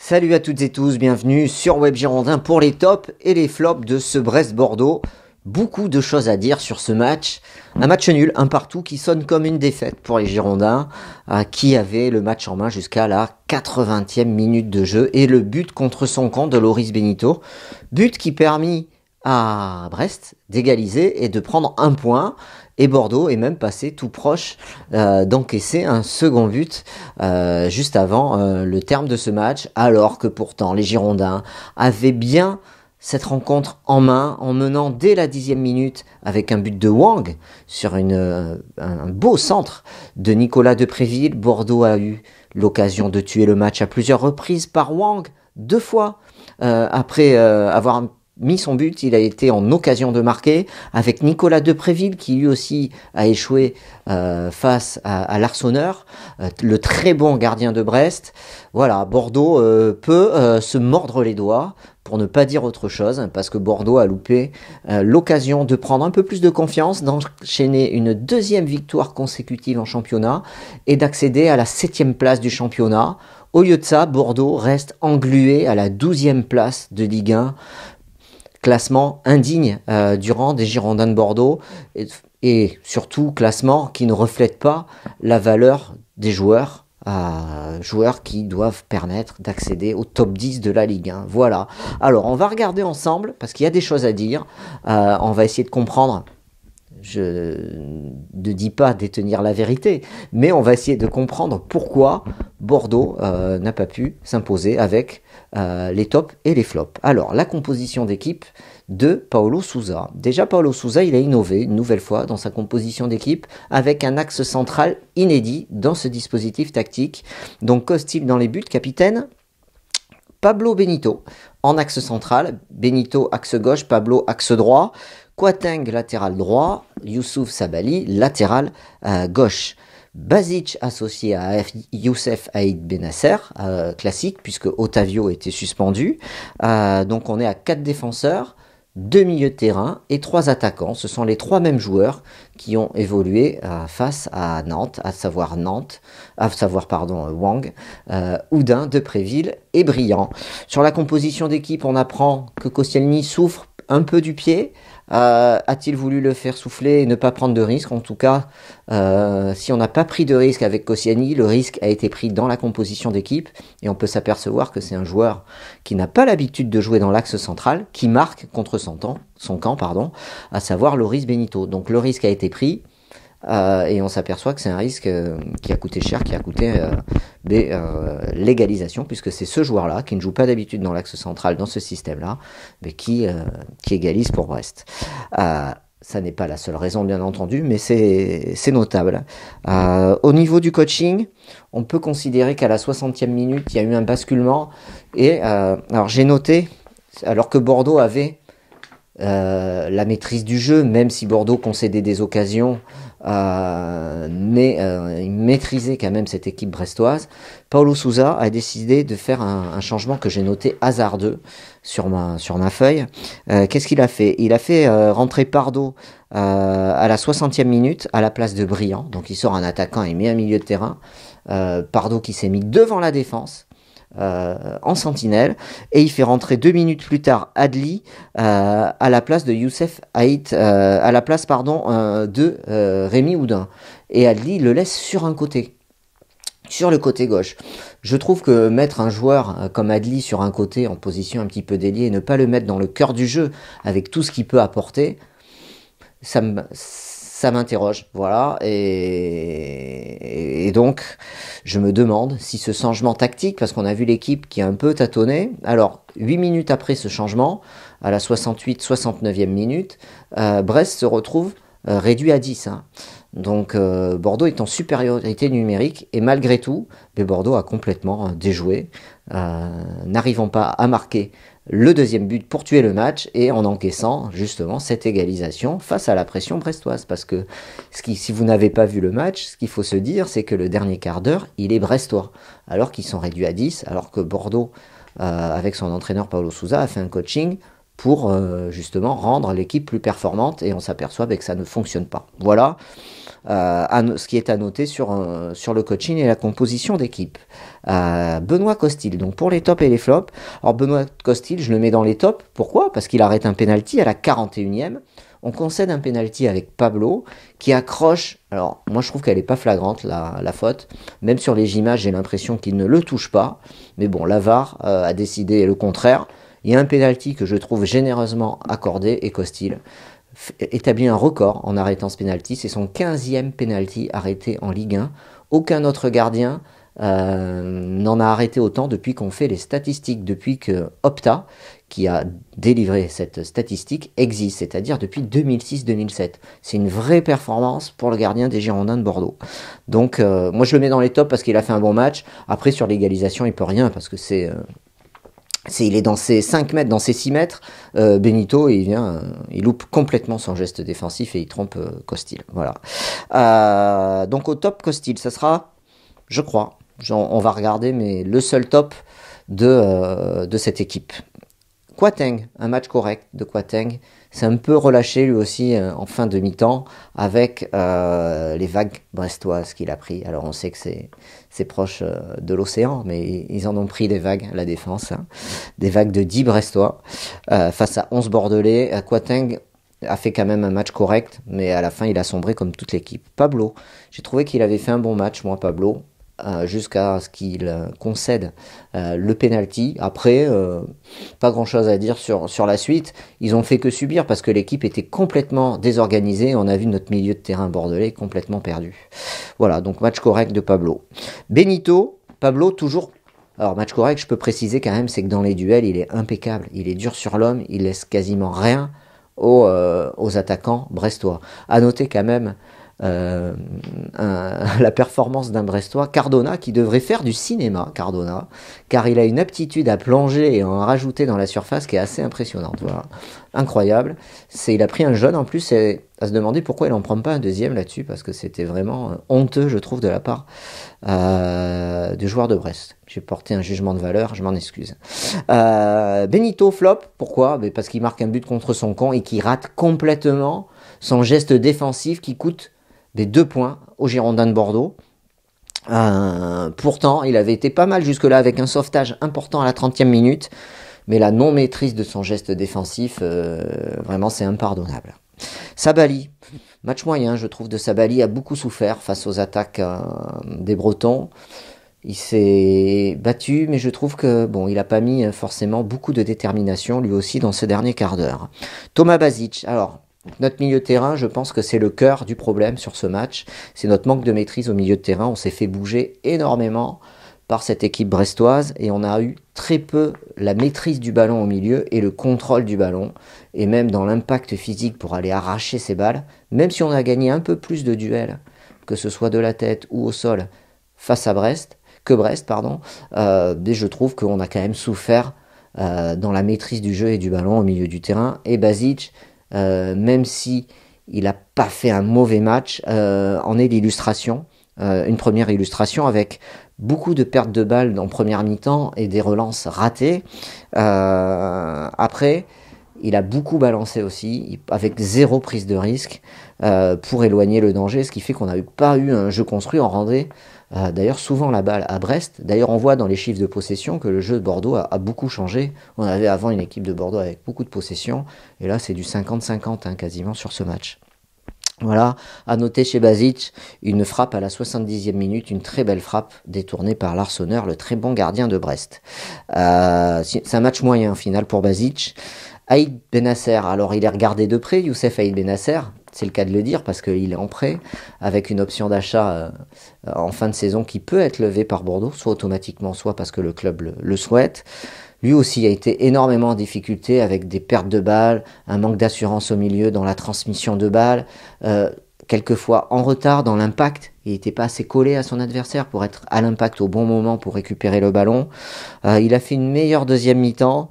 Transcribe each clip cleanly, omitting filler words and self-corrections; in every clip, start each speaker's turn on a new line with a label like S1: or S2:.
S1: Salut à toutes et tous, bienvenue sur Web Girondin pour les tops et les flops de ce Brest-Bordeaux. Beaucoup de choses à dire sur ce match. Un match nul, un partout qui sonne comme une défaite pour les Girondins qui avaient le match en main jusqu'à la 80e minute de jeu et le but contre son camp de Loris Benito. But qui permit à Brest d'égaliser et de prendre un point. Et Bordeaux est même passé tout proche d'encaisser un second but juste avant le terme de ce match, alors que pourtant les Girondins avaient bien cette rencontre en main, en menant dès la 10e minute avec un but de Wang sur un beau centre de Nicolas Depréville. Bordeaux a eu l'occasion de tuer le match à plusieurs reprises par Wang, 2 fois après avoir mis son but. Il a été en occasion de marquer avec Nicolas Depréville qui lui aussi a échoué face à l'Arseneur, le très bon gardien de Brest. Voilà, Bordeaux peut se mordre les doigts pour ne pas dire autre chose, parce que Bordeaux a loupé l'occasion de prendre un peu plus de confiance, d'enchaîner une deuxième victoire consécutive en championnat et d'accéder à la 7e place du championnat. Au lieu de ça, Bordeaux reste englué à la 12e place de Ligue 1. Classement indigne du rang des Girondins de Bordeaux et surtout classement qui ne reflète pas la valeur des joueurs, joueurs qui doivent permettre d'accéder au top 10 de la Ligue 1. Voilà. Alors on va regarder ensemble parce qu'il y a des choses à dire. On va essayer de comprendre. Je ne dis pas détenir la vérité, mais on va essayer de comprendre pourquoi Bordeaux n'a pas pu s'imposer avec les tops et les flops. Alors, la composition d'équipe de Paulo Sousa. Déjà, Paulo Sousa, il a innové une nouvelle fois dans sa composition d'équipe avec un axe central inédit dans ce dispositif tactique. Donc, Costil dans les buts, capitaine. Pablo Benito en axe central. Benito axe gauche, Pablo axe droit. Kouateng latéral droit, Youssouf Sabaly latéral gauche. Basic associé à Youssef Aïd Benasser, classique puisque Otavio était suspendu. Donc on est à 4 défenseurs, 2 milieux de terrain et 3 attaquants. Ce sont les 3 mêmes joueurs qui ont évolué face à Nantes, Wang, Oudin, Depréville et Briand. Sur la composition d'équipe, on apprend que Koscielny souffre un peu du pied. A-t-il voulu le faire souffler et ne pas prendre de risque? En tout cas, si on n'a pas pris de risque avec Koscielny, le risque a été pris dans la composition d'équipe et on peut s'apercevoir que c'est un joueur qui n'a pas l'habitude de jouer dans l'axe central, qui marque contre son camp, à savoir Loris Benito. Donc le risque a été pris et on s'aperçoit que c'est un risque qui a coûté cher, qui a coûté l'égalisation, puisque c'est ce joueur-là qui ne joue pas d'habitude dans l'axe central, dans ce système-là, mais qui égalise pour Brest. Ça n'est pas la seule raison, bien entendu, mais c'est notable. Au niveau du coaching, on peut considérer qu'à la 60e minute, il y a eu un basculement. Et alors j'ai noté, alors que Bordeaux avait la maîtrise du jeu, même si Bordeaux concédait des occasions, mais il maîtrisait quand même cette équipe brestoise. Paulo Sousa a décidé de faire un changement que j'ai noté hasardeux sur ma feuille. Qu'est-ce qu'il a fait? Il a fait rentrer Pardo à la 60e minute à la place de Briand. Donc il sort un attaquant et met un milieu de terrain. Pardo qui s'est mis devant la défense en sentinelle, et il fait rentrer 2 minutes plus tard Adli à la place de Youssef Aït, de Rémi Oudin, et Adli le laisse sur le côté gauche. Je trouve que mettre un joueur comme Adli sur un côté en position un petit peu déliée et ne pas le mettre dans le cœur du jeu avec tout ce qu'il peut apporter, ça m'interroge, voilà, et donc je me demande si ce changement tactique, parce qu'on a vu l'équipe qui a un peu tâtonné, alors 8 minutes après ce changement, à la 68-69e minute, Brest se retrouve réduit à 10, hein. Donc Bordeaux est en supériorité numérique, et malgré tout, Bordeaux a complètement déjoué, n'arrivant pas à marquer le deuxième but pour tuer le match et en encaissant justement cette égalisation face à la pression brestoise. Parce que si vous n'avez pas vu le match, ce qu'il faut se dire, c'est que le dernier quart d'heure, il est brestois, alors qu'ils sont réduits à 10, alors que Bordeaux, avec son entraîneur Paulo Sousa, a fait un coaching pour justement rendre l'équipe plus performante, et on s'aperçoit que ça ne fonctionne pas. Voilà ce qui est à noter sur le coaching et la composition d'équipe. Benoît Costil, donc pour les tops et les flops. Alors Benoît Costil, je le mets dans les tops. Pourquoi? Parce qu'il arrête un penalty à la 41e. On concède un penalty avec Pablo qui accroche. Alors moi je trouve qu'elle n'est pas flagrante la faute. Même sur les images j'ai l'impression qu'il ne le touche pas. Mais bon, la VAR a décidé le contraire. Il y a un penalty que je trouve généreusement accordé et Costil établit un record en arrêtant ce penalty. C'est son 15e penalty arrêté en Ligue 1. Aucun autre gardien n'en a arrêté autant depuis qu'on fait les statistiques, depuis que Opta, qui a délivré cette statistique, existe, c'est-à-dire depuis 2006-2007. C'est une vraie performance pour le gardien des Girondins de Bordeaux. Donc moi je le mets dans les tops parce qu'il a fait un bon match. Après sur l'égalisation il peut rien parce que il est dans ses 5 mètres, dans ses 6 mètres, Benito, il loupe complètement son geste défensif et il trompe Costil. Voilà. Donc au top Costil, ça sera, je crois, on va regarder, mais le seul top de cette équipe. Kwarteng, un match correct de Kwarteng. C'est un peu relâché lui aussi en fin de mi-temps avec les vagues brestoises qu'il a pris. Alors on sait que c'est proche de l'océan, mais ils en ont pris des vagues, la défense. Hein. Des vagues de 10 brestois face à 11 bordelais. Kwarteng a fait quand même un match correct, mais à la fin il a sombré comme toute l'équipe. Pablo, j'ai trouvé qu'il avait fait un bon match, moi Pablo. Jusqu'à ce qu'il concède le penalty. Après, pas grand chose à dire sur la suite. Ils ont fait que subir parce que l'équipe était complètement désorganisée. On a vu notre milieu de terrain bordelais complètement perdu. Voilà, donc match correct de Pablo. Benito, Pablo toujours. Alors match correct, je peux préciser quand même, c'est que dans les duels, il est impeccable. Il est dur sur l'homme, il laisse quasiment rien aux attaquants brestois. À noter quand même la performance d'un Brestois, Cardona, qui devrait faire du cinéma, Cardona, car il a une aptitude à plonger et à en rajouter dans la surface qui est assez impressionnante. Voilà. Incroyable. Il a pris un jeune en plus, et à se demander pourquoi il n'en prend pas un deuxième là-dessus, parce que c'était vraiment honteux, je trouve, de la part du joueur de Brest. J'ai porté un jugement de valeur, je m'en excuse. Benito flop, pourquoi? Parce qu'il marque un but contre son camp et qu'il rate complètement son geste défensif qui coûte des 2 points aux Girondins de Bordeaux. Pourtant, il avait été pas mal jusque-là avec un sauvetage important à la 30e minute, mais la non-maîtrise de son geste défensif, vraiment c'est impardonnable. Sabali, match moyen je trouve de Sabali, a beaucoup souffert face aux attaques des Bretons. Il s'est battu, mais je trouve que bon, il n'a pas mis forcément beaucoup de détermination lui aussi dans ce dernier quart d'heure. Thomas Basic, alors notre milieu de terrain, je pense que c'est le cœur du problème sur ce match. C'est notre manque de maîtrise au milieu de terrain. On s'est fait bouger énormément par cette équipe brestoise et on a eu très peu la maîtrise du ballon au milieu et le contrôle du ballon. Et même dans l'impact physique pour aller arracher ces balles, même si on a gagné un peu plus de duels, que ce soit de la tête ou au sol, face à Brest, mais je trouve qu'on a quand même souffert dans la maîtrise du jeu et du ballon au milieu du terrain. Et Basic, même si il n'a pas fait un mauvais match, en est l'illustration, une première illustration avec beaucoup de pertes de balles en première mi-temps et des relances ratées. Après, il a beaucoup balancé aussi, avec 0 prise de risque pour éloigner le danger, ce qui fait qu'on n'a pas eu un jeu construit. On rendait d'ailleurs souvent la balle à Brest. D'ailleurs, on voit dans les chiffres de possession que le jeu de Bordeaux a beaucoup changé. On avait avant une équipe de Bordeaux avec beaucoup de possession, et là c'est du 50-50 quasiment sur ce match. Voilà, à noter chez Basic, une frappe à la 70e minute, une très belle frappe détournée par l'Arseneur, le très bon gardien de Brest. C'est un match moyen final pour Basic. Aïd Benasser, alors il est regardé de près, Youssef Aïd Benasser, c'est le cas de le dire parce qu'il est en prêt, avec une option d'achat en fin de saison qui peut être levée par Bordeaux, soit automatiquement, soit parce que le club le souhaite. Lui aussi a été énormément en difficulté avec des pertes de balles, un manque d'assurance au milieu dans la transmission de balles, quelquefois en retard dans l'impact. Il n'était pas assez collé à son adversaire pour être à l'impact au bon moment pour récupérer le ballon. Il a fait une meilleure deuxième mi-temps.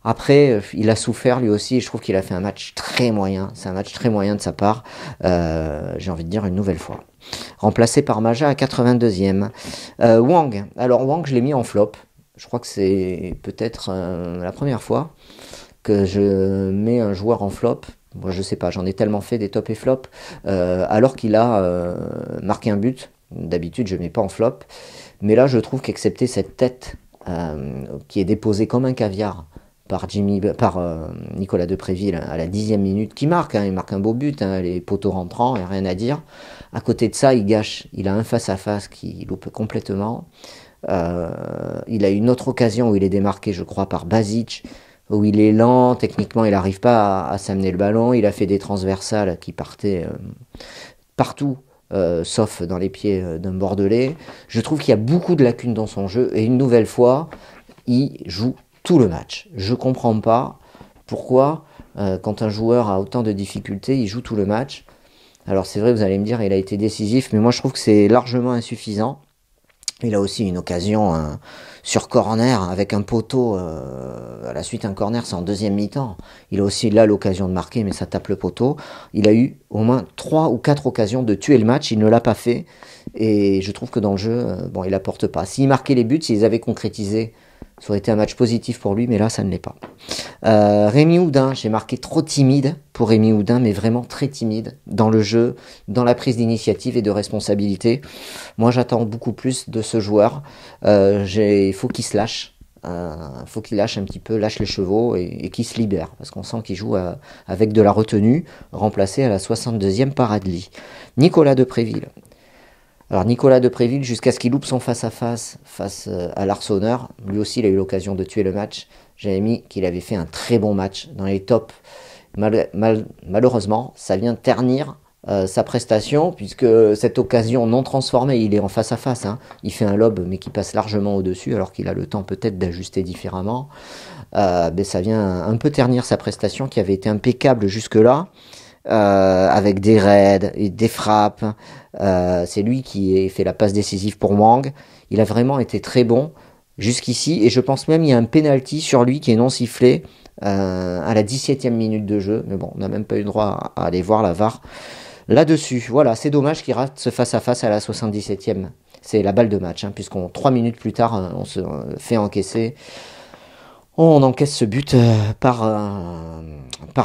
S1: Après, il a souffert lui aussi et je trouve qu'il a fait un match très moyen. C'est un match très moyen de sa part, j'ai envie de dire une nouvelle fois. Remplacé par Maja à 82e. Wang, alors Wang je l'ai mis en flop. Je crois que c'est peut-être la première fois que je mets un joueur en flop. Moi, je sais pas, j'en ai tellement fait des top et flop, alors qu'il a marqué un but. D'habitude, je mets pas en flop. Mais là, je trouve qu'excepté cette tête qui est déposée comme un caviar par Nicolas Depréville à la 10e minute, qui marque, hein, il marque un beau but, hein, les poteaux rentrants, il n'y a rien à dire. À côté de ça, il gâche, il a un face-à-face qui loupe complètement. Il a une autre occasion où il est démarqué, je crois, par Basic, où il est lent, techniquement il n'arrive pas à s'amener le ballon, il a fait des transversales qui partaient partout, sauf dans les pieds d'un Bordelais. Je trouve qu'il y a beaucoup de lacunes dans son jeu, et une nouvelle fois, il joue tout le match. Je comprends pas pourquoi, quand un joueur a autant de difficultés, il joue tout le match. Alors c'est vrai, vous allez me dire, il a été décisif, mais moi je trouve que c'est largement insuffisant. Il a aussi une occasion sur corner avec un poteau, à la suite un corner, c'est en deuxième mi-temps. Il a aussi là l'occasion de marquer, mais ça tape le poteau. Il a eu au moins 3 ou 4 occasions de tuer le match, il ne l'a pas fait. Et je trouve que dans le jeu, bon, il apporte pas. S'il marquait les buts, s'ils avaient concrétisé, ça aurait été un match positif pour lui, mais là, ça ne l'est pas. Rémi Houdin, j'ai marqué trop timide pour Rémi Houdin, mais vraiment très timide dans le jeu, dans la prise d'initiative et de responsabilité. Moi, j'attends beaucoup plus de ce joueur. Il faut qu'il se lâche. Faut qu'il lâche un petit peu, lâche les chevaux et qu'il se libère, parce qu'on sent qu'il joue avec de la retenue, remplacé à la 62e par Adli. Nicolas Depréville. Alors Nicolas Depréville, jusqu'à ce qu'il loupe son face-à-face face à l'Arseneur, lui aussi il a eu l'occasion de tuer le match. J'avais mis qu'il avait fait un très bon match dans les tops. Malheureusement, ça vient ternir sa prestation, puisque cette occasion non transformée, il est en face-à-face. Hein. Il fait un lob, mais qui passe largement au-dessus, alors qu'il a le temps peut-être d'ajuster différemment. Mais ça vient un peu ternir sa prestation, qui avait été impeccable jusque-là. Avec des raids et des frappes. C'est lui qui a fait la passe décisive pour Wang. Il a vraiment été très bon jusqu'ici, et je pense même qu'il y a un penalty sur lui qui est non sifflé à la 17e minute de jeu. Mais bon, on n'a même pas eu le droit à aller voir la VAR là-dessus. Voilà, c'est dommage qu'il rate ce face-à-face à la 77e. C'est la balle de match, hein, 3 minutes plus tard, on se fait encaisser. On encaisse ce but par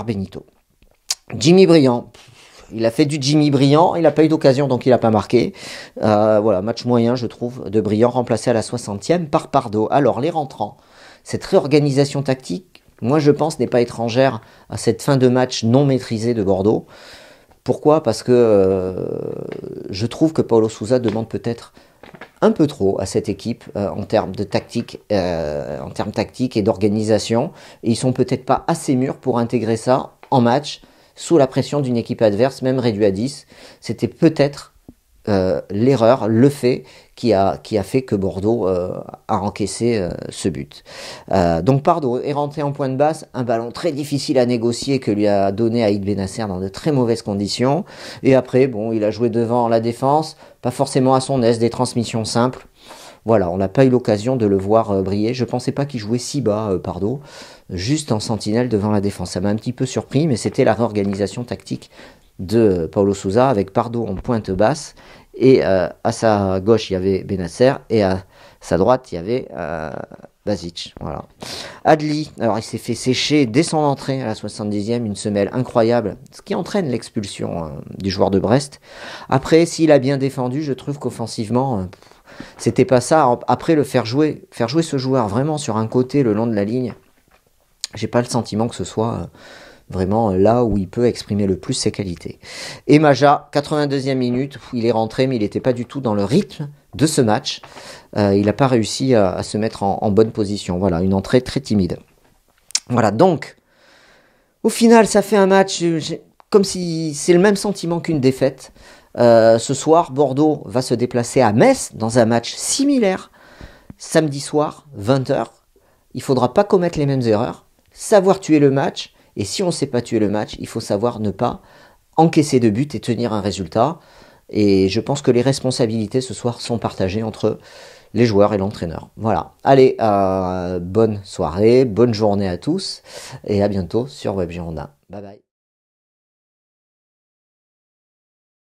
S1: Benito. Jimmy Briand, il a fait du Jimmy Briand, il n'a pas eu d'occasion, donc il n'a pas marqué. Voilà, match moyen, je trouve, de Briand, remplacé à la 60e par Pardo. Alors, les rentrants, cette réorganisation tactique, moi je pense, n'est pas étrangère à cette fin de match non maîtrisée de Bordeaux. Pourquoi ? Parce que je trouve que Paulo Sousa demande peut-être un peu trop à cette équipe en termes de tactique, en termes tactiques et d'organisation. Et ils sont peut-être pas assez mûrs pour intégrer ça en match, sous la pression d'une équipe adverse, même réduite à 10. C'était peut-être l'erreur, le fait qui a fait que Bordeaux a encaissé ce but. Donc Pardo est rentré en point de basse, un ballon très difficile à négocier que lui a donné Aïd Benasser dans de très mauvaises conditions. Et après, bon, il a joué devant la défense, pas forcément à son aise, des transmissions simples. Voilà, on n'a pas eu l'occasion de le voir briller. Je ne pensais pas qu'il jouait si bas, Pardo, juste en sentinelle devant la défense. Ça m'a un petit peu surpris, mais c'était la réorganisation tactique de Paulo Sousa, avec Pardo en pointe basse, et à sa gauche, il y avait Benasser, et à sa droite, il y avait Basic. Voilà. Adli, alors il s'est fait sécher dès son entrée à la 70e, une semelle incroyable, ce qui entraîne l'expulsion du joueur de Brest. Après, s'il a bien défendu, je trouve qu'offensivement... c'était pas ça. Après, le faire jouer ce joueur vraiment sur un côté le long de la ligne, j'ai pas le sentiment que ce soit vraiment là où il peut exprimer le plus ses qualités. Et Maja, 82e minute, il est rentré, mais il n'était pas du tout dans le rythme de ce match. Il n'a pas réussi à se mettre en bonne position. Voilà, une entrée très timide. Voilà, donc, au final, ça fait un match comme si c'est le même sentiment qu'une défaite. Ce soir, Bordeaux va se déplacer à Metz dans un match similaire. Samedi soir, 20h. Il ne faudra pas commettre les mêmes erreurs. Savoir tuer le match. Et si on ne sait pas tuer le match, il faut savoir ne pas encaisser de but et tenir un résultat. Et je pense que les responsabilités ce soir sont partagées entre les joueurs et l'entraîneur. Voilà. Allez, bonne soirée, bonne journée à tous. Et à bientôt sur Web Girondin. Bye bye.